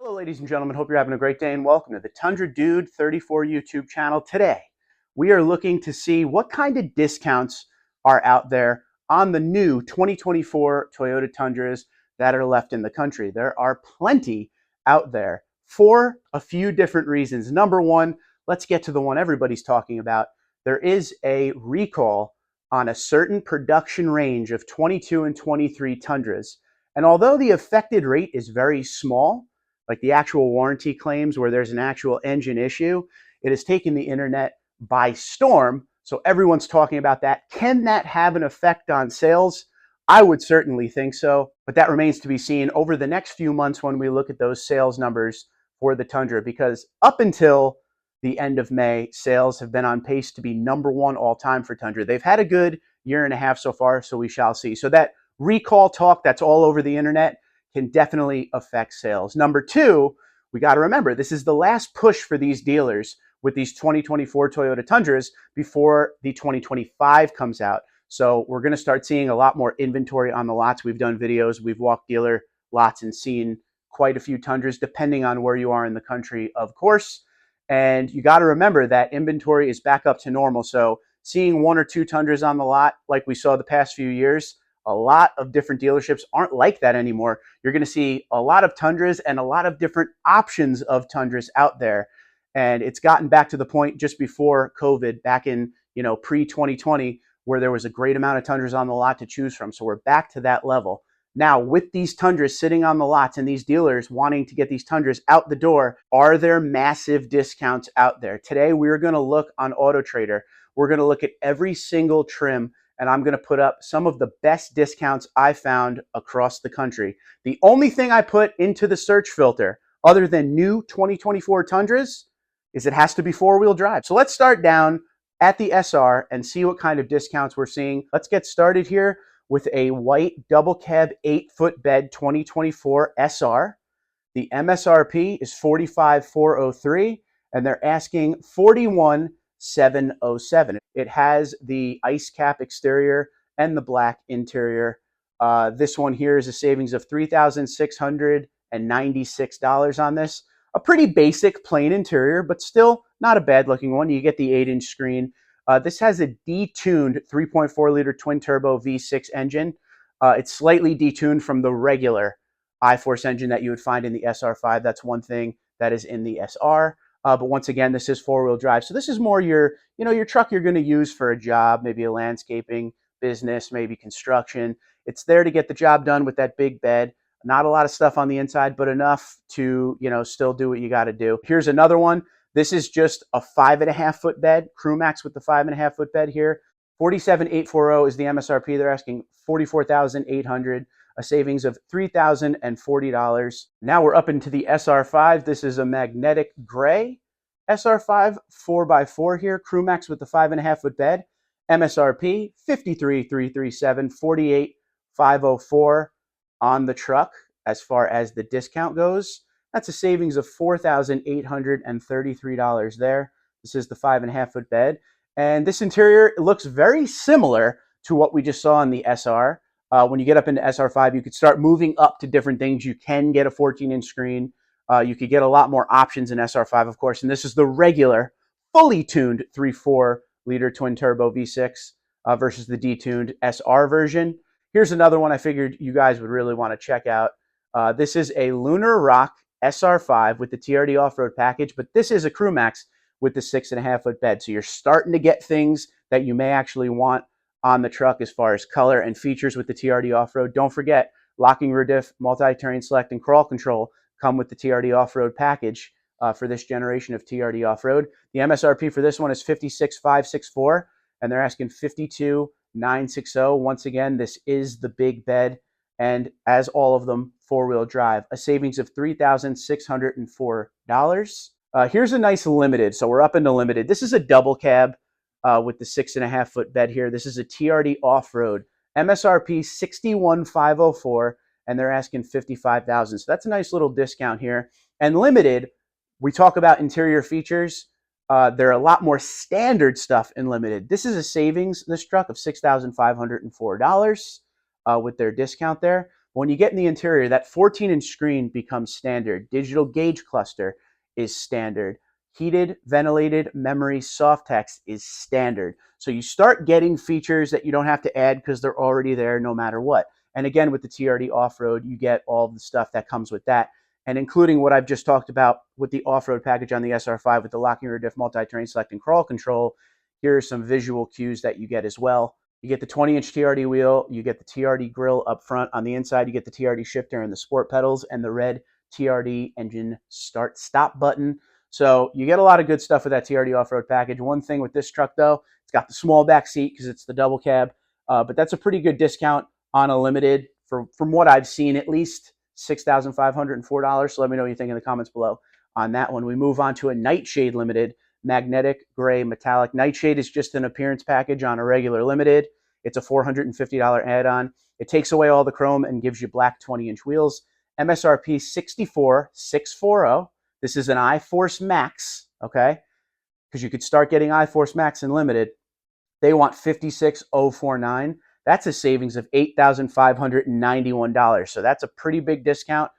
Hello, ladies and gentlemen. Hope you're having a great day and welcome to the Tundra Dude 34 YouTube channel. Today, we are looking to see what kind of discounts are out there on the new 2024 Toyota Tundras that are left in the country. There are plenty out there for a few different reasons. Number one, let's get to the one everybody's talking about. There is a recall on a certain production range of 22 and 23 Tundras. And although the affected rate is very small, like the actual warranty claims where there's an actual engine issue, it has taken the internet by storm. So everyone's talking about that. Can that have an effect on sales? I would certainly think so, but that remains to be seen over the next few months when we look at those sales numbers for the Tundra, because up until the end of May, sales have been on pace to be #1 all time for Tundra. They've had a good year and a half so far, so we shall see. So that recall talk that's all over the internet can definitely affect sales. Number two, we got to remember, this is the last push for these dealers with these 2024 Toyota Tundras before the 2025 comes out. So we're going to start seeing a lot more inventory on the lots. We've done videos, we've walked dealer lots and seen quite a few Tundras, depending on where you are in the country, of course. And you got to remember that inventory is back up to normal. So seeing one or two Tundras on the lot, like we saw the past few years, a lot of different dealerships aren't like that anymore. You're going to see a lot of Tundras and a lot of different options of Tundras out there. And it's gotten back to the point just before COVID, back in, pre-2020, where there was a great amount of Tundras on the lot to choose from. So we're back to that level. Now, with these Tundras sitting on the lots and these dealers wanting to get these Tundras out the door, are there massive discounts out there? Today, we're going to look on AutoTrader. We're going to look at every single trim, and I'm going to put up some of the best discounts I found across the country. The only thing I put into the search filter, other than new 2024 Tundras, is it has to be four-wheel drive. So let's start down at the SR and see what kind of discounts we're seeing. Let's get started here with a white double cab 8-foot bed 2024 SR. The MSRP is $45,403, and they're asking $41,707. It has the ice cap exterior and the black interior. This one here is a savings of $3,696 on this. A pretty basic plain interior, but still not a bad looking one. You get the 8-inch screen. This has a detuned 3.4-liter twin-turbo V6 engine. It's slightly detuned from the regular I-Force engine that you would find in the SR5. That's one thing that is in the SR. But once again, this is four-wheel drive. So this is more your truck you're going to use for a job, maybe a landscaping business, maybe construction. It's there to get the job done with that big bed. Not a lot of stuff on the inside, but enough to, still do what you got to do. Here's another one. This is just a 5.5-foot bed, CrewMax with the 5.5-foot bed here. $47,840 is the MSRP. They're asking $44,800, a savings of $3,040. Now we're up into the SR5. This is a magnetic gray SR5 4x4 here, CrewMax with the 5.5-foot bed. MSRP $53,337, $48,504 on the truck as far as the discount goes. That's a savings of $4,833 there. This is the 5.5-foot bed. And this interior looks very similar to what we just saw in the SR. When you get up into SR5, you could start moving up to different things. You can get a 14-inch screen. You could get a lot more options in SR5, of course. And this is the regular, fully tuned 3.4-liter twin-turbo V6 versus the detuned SR version. Here's another one I figured you guys would really want to check out. This is a Lunar Rock SR5 with the TRD off-road package, but this is a CrewMax with the 6.5-foot bed. So you're starting to get things that you may actually want on the truck as far as color and features with the TRD off-road. Don't forget, locking rear diff, multi-terrain select, and crawl control come with the TRD off-road package for this generation of TRD off-road. The MSRP for this one is $56,564, and they're asking $52,960. Once again, this is the big bed, and as all of them, four-wheel drive, a savings of $3,604. Here's a nice limited. So we're up into limited. This is a double cab with the 6.5-foot bed here. This is a TRD off-road. MSRP $61,504, and they're asking $55,000. So that's a nice little discount here. And limited, we talk about interior features. There are a lot more standard stuff in limited. This is a savings, this truck, of $6,504 with their discount there. When you get in the interior, that 14-inch screen becomes standard. Digital gauge cluster is standard. Heated, ventilated memory soft text is standard. So you start getting features that you don't have to add because they're already there no matter what. And again, with the TRD off-road, you get all the stuff that comes with that, and including what I've just talked about with the off-road package on the SR5 with the locking rear diff, multi-terrain select, and crawl control. Here are some visual cues that you get as well. You get the 20-inch TRD wheel, you get the TRD grille up front. On the inside, you get the TRD shifter and the sport pedals and the red TRD engine start-stop button. So you get a lot of good stuff with that TRD off-road package. One thing with this truck, though, it's got the small back seat because it's the double cab, but that's a pretty good discount on a limited, from what I've seen, at least $6,504. So let me know what you think in the comments below on that one. We move on to a Nightshade Limited, magnetic gray metallic. Nightshade is just an appearance package on a regular limited. It's a $450 add-on. It takes away all the chrome and gives you black 20-inch wheels. MSRP 64,640. This is an iForce Max, okay? Because you could start getting iForce Max in limited. They want 56,049. That's a savings of $8,591. So that's a pretty big discount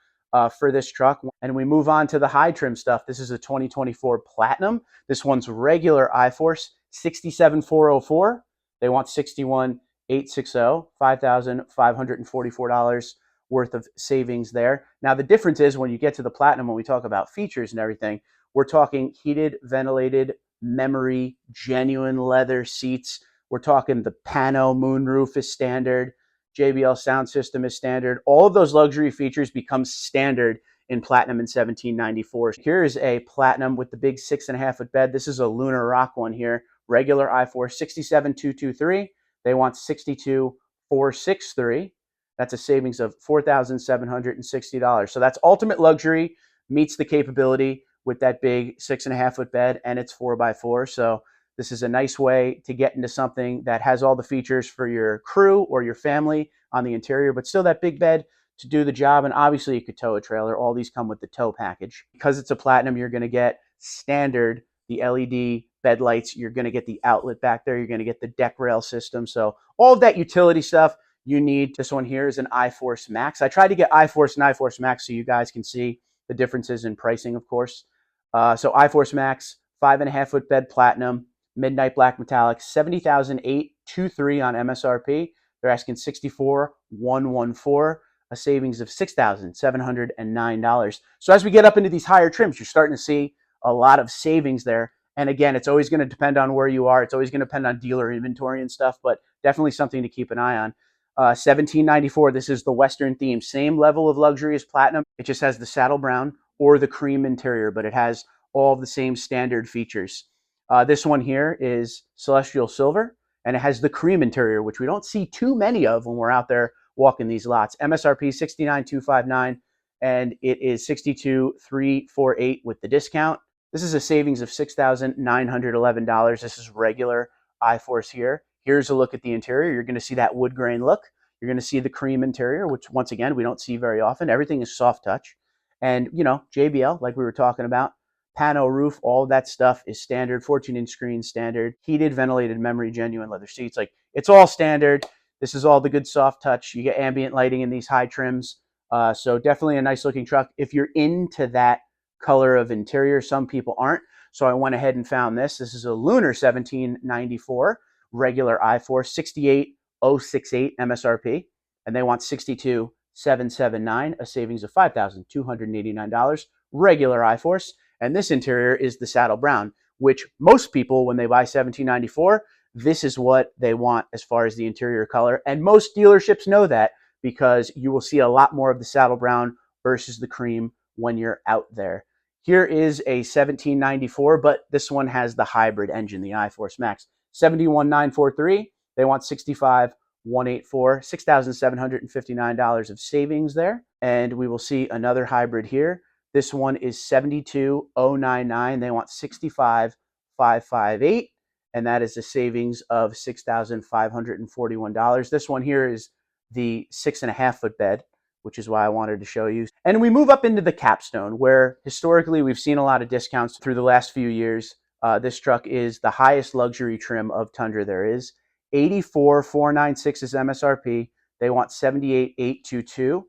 for this truck. And we move on to the high trim stuff. This is a 2024 Platinum. This one's regular iForce, 67,404. They want 61,860, $5,544 worth of savings there. Now, the difference is when you get to the Platinum, when we talk about features and everything, we're talking heated, ventilated, memory, genuine leather seats. We're talking the Pano moonroof is standard. JBL sound system is standard. All of those luxury features become standard in Platinum in 1794. Here's a Platinum with the big 6.5-foot bed. This is a Lunar Rock one here. Regular i4, 67,223. They want 62,463. That's a savings of $4,760. So that's ultimate luxury, meets the capability with that big 6.5-foot bed, and it's 4x4. So this is a nice way to get into something that has all the features for your crew or your family on the interior, but still that big bed to do the job. And obviously you could tow a trailer. All these come with the tow package. Because it's a Platinum, you're going to get standard, the LED bed lights. You're going to get the outlet back there. You're going to get the deck rail system. So all of that utility stuff you need. This one here is an iForce Max. I tried to get iForce and iForce Max so you guys can see the differences in pricing, of course. So iForce Max, 5.5-foot bed Platinum, midnight black metallic, 70,823 on MSRP. They're asking 64,114, a savings of $6,709. So as we get up into these higher trims, you're starting to see a lot of savings there. And again, it's always going to depend on where you are. It's always going to depend on dealer inventory and stuff, but definitely something to keep an eye on. 1794, this is the Western theme. Same level of luxury as Platinum. It just has the saddle brown or the cream interior, but it has all the same standard features. This one here is Celestial Silver, and it has the cream interior, which we don't see too many of when we're out there walking these lots. MSRP 69,259, and it is 62,348 with the discount. This is a savings of $6,911. This is regular iForce here. Here's a look at the interior. You're going to see that wood grain look. You're going to see the cream interior, which once again, we don't see very often. Everything is soft touch. And, you know, JBL, like we were talking about, Pano roof, all of that stuff is standard. 14-inch screen, standard. Heated, ventilated memory, genuine leather seats. Like, it's all standard. This is all the good soft touch. You get ambient lighting in these high trims. So definitely a nice looking truck. If you're into that color of interior, some people aren't. So I went ahead and found this. This is a Lunar 1794, regular i4, 68,068 MSRP. And they want 62,779, a savings of $5,289. Regular iForce. And this interior is the saddle brown, which most people, when they buy 1794, this is what they want as far as the interior color. And most dealerships know that because you will see a lot more of the saddle brown versus the cream when you're out there. Here is a 1794, but this one has the hybrid engine, the iForce Max. 71,943. They want 65,184, $6,759 of savings there. And we will see another hybrid here. This one is 72,099. They want 65,558, and that is a savings of $6,541. This one here is the 6.5-foot bed, which is why I wanted to show you. And we move up into the capstone, where historically we've seen a lot of discounts through the last few years. This truck is the highest luxury trim of Tundra there is. 84,496 is MSRP. They want 78,822.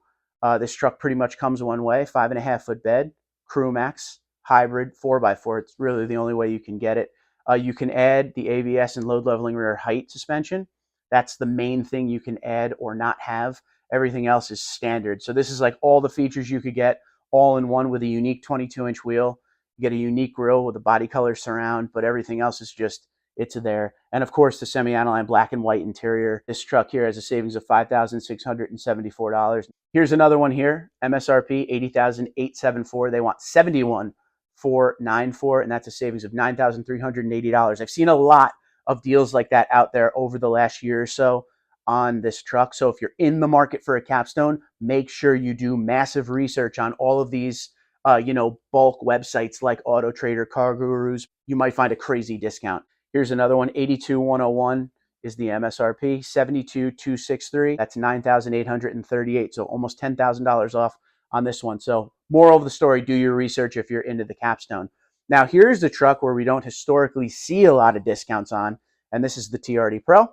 This truck pretty much comes one way, 5.5-foot bed, crew max, hybrid, 4x4. It's really the only way you can get it. You can add the ABS and load leveling rear height suspension. That's the main thing you can add or not have. Everything else is standard. So this is like all the features you could get all in one with a unique 22-inch wheel. You get a unique grille with a body color surround, but everything else is just, it's there. And of course, the semi-aniline black and white interior. This truck here has a savings of $5,674. Here's another one here, MSRP $80,874. They want $71,494, and that's a savings of $9,380. I've seen a lot of deals like that out there over the last year or so on this truck. So if you're in the market for a capstone, make sure you do massive research on all of these bulk websites like Auto Trader, Car Gurus. You might find a crazy discount. Here's another one, 82,101 is the MSRP, 72,263. That's $9,838, so almost $10,000 off on this one. So moral of the story, do your research if you're into the capstone. Now here's the truck where we don't historically see a lot of discounts on, and this is the TRD Pro.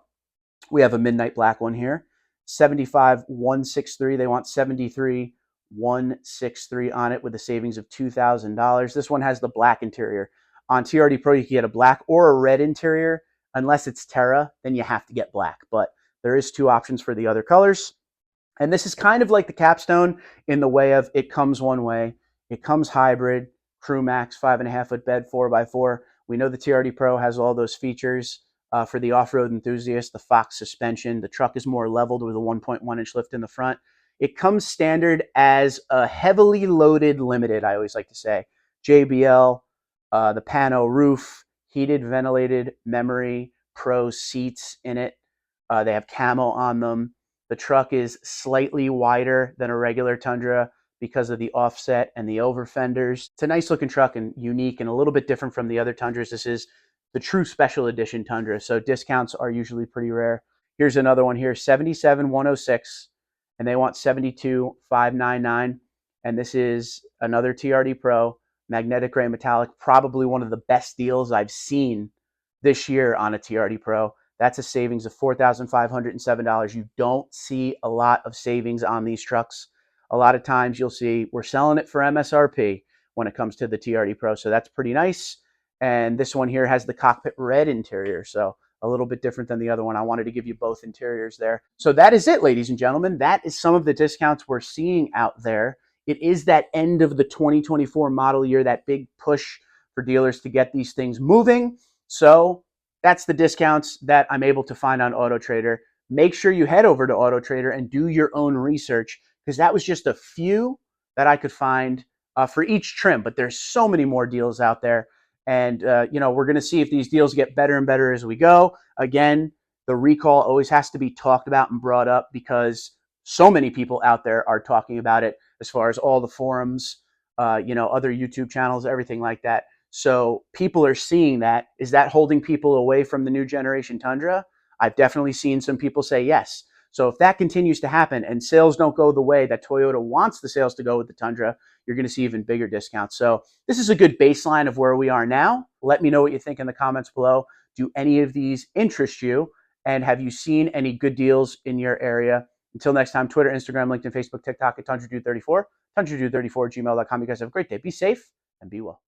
We have a midnight black one here, 75,163. They want 73,163 on it with a savings of $2,000. This one has the black interior. On TRD Pro, you can get a black or a red interior. Unless it's Terra, then you have to get black. But there is two options for the other colors. And this is kind of like the capstone in the way of it comes one way. It comes hybrid, crew max, 5.5-foot bed, 4x4. We know the TRD Pro has all those features. For the off-road enthusiast, the Fox suspension. The truck is more leveled with a 1.1-inch lift in the front. It comes standard as a heavily loaded limited, I always like to say. JBL, the pano roof, heated, ventilated, memory, pro seats in it. They have camo on them. The truck is slightly wider than a regular Tundra because of the offset and the over fenders. It's a nice looking truck and unique and a little bit different from the other Tundras. This is the true special edition Tundra, so discounts are usually pretty rare. Here's another one here, 77,106, and they want 72,599, and this is another TRD Pro, magnetic gray metallic, probably one of the best deals I've seen this year on a TRD Pro. That's a savings of $4,507. You don't see a lot of savings on these trucks. A lot of times you'll see we're selling it for MSRP when it comes to the TRD Pro, so that's pretty nice. And this one here has the cockpit red interior, so a little bit different than the other one. I wanted to give you both interiors there. So that is it, ladies and gentlemen. That is some of the discounts we're seeing out there. It is that end of the 2024 model year, that big push for dealers to get these things moving. So that's the discounts that I'm able to find on Auto Trader. Make sure you head over to Auto Trader and do your own research, because that was just a few that I could find for each trim, but there's so many more deals out there. And, we're going to see if these deals get better and better as we go. Again, the recall always has to be talked about and brought up because so many people out there are talking about it, as far as all the forums, other YouTube channels, everything like that. So people are seeing that. Is that holding people away from the new generation Tundra? I've definitely seen some people say yes. So if that continues to happen and sales don't go the way that Toyota wants the sales to go with the Tundra, you're going to see even bigger discounts. So this is a good baseline of where we are now. Let me know what you think in the comments below. Do any of these interest you? And have you seen any good deals in your area? Until next time, Twitter, Instagram, LinkedIn, Facebook, TikTok at TundraDude34, TundraDude34 at gmail.com. You guys have a great day. Be safe and be well.